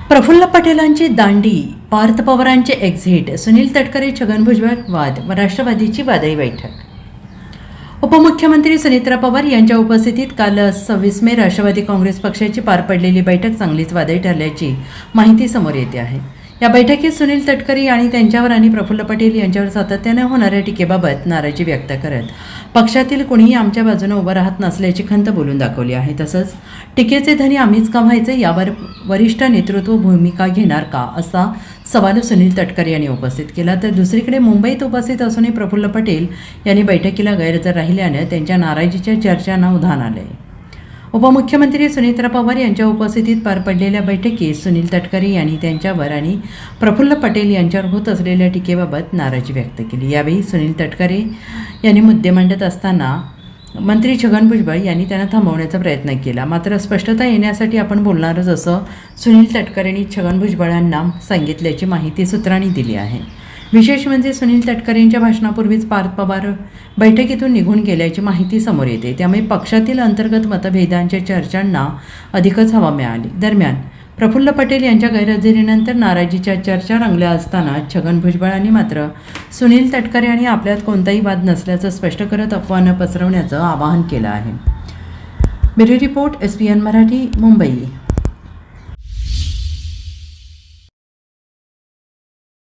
प्रफुल्ल पटेलांची दांडी, पार्थ पवारांचे एक्झिट, सुनील तटकरे छगन भुजबळ वाद व राष्ट्रवादीची वादळी बैठक. उपमुख्यमंत्री सुनीत्रा पवार यांच्या उपस्थितीत काल 26 मे राष्ट्रवादी काँग्रेस पक्षाची पार पडलेली बैठक चांगलीच वादळी ठरल्याची माहिती समोर येते आहे. या बैठकीत सुनील तटकरे आणि त्यांच्यावर आणि प्रफुल्ल पटेल यांच्यावर सातत्याने होणाऱ्या टीकेबाबत नाराजी व्यक्त करत पक्षातील कुणीही आमच्या बाजूने उभं राहत नसल्याची खंत बोलून दाखवली आहे. तसंच टीकेचे धनी आम्हीच का व्हायचे यावर वरिष्ठ नेतृत्व भूमिका घेणार का असा सवाल सुनील तटकरे यांनी उपस्थित केला. तर दुसरीकडे मुंबईत उपस्थित असूनही प्रफुल्ल पटेल यांनी बैठकीला गैरहजर राहिल्यानं त्यांच्या नाराजीच्या चर्चांना उधाण आले. उपमुख्यमंत्री सुनीत्रा पवार यांच्या उपस्थितीत पार पडलेल्या बैठकीत सुनील तटकरे यांनी त्यांच्यावर आणि प्रफुल्ल पटेल यांच्यावर होत असलेल्या टीकेबाबत नाराजी व्यक्त केली. यावेळी सुनील तटकरे यांनी मुद्दे मांडत असताना मंत्री छगन भुजबळ यांनी त्यांना थांबवण्याचा प्रयत्न केला. मात्र स्पष्टता येण्यासाठी आपण बोलणारच असं सुनील तटकरेंनी छगन भुजबळांना सांगितल्याची माहिती सूत्रांनी दिली आहे. विशेष म्हणजे सुनील तटकरेंच्या भाषणापूर्वीच पार्थ पवार बैठकीतून निघून गेल्याची माहिती समोर येते. त्यामुळे पक्षातील अंतर्गत मतभेदांच्या चर्चांना अधिकच हवा मिळाली. दरम्यान प्रफुल्ल पटेल यांच्या गैरहजेरीनंतर नाराजीच्या चर्चा रंगल्या असताना छगन भुजबळांनी मात्र सुनील तटकरे आणि आपल्यात कोणताही वाद नसल्याचं स्पष्ट करत अफवा न पसरवण्याचं आवाहन केलं आहे. Bureau report, SPN Marathi, Mumbai.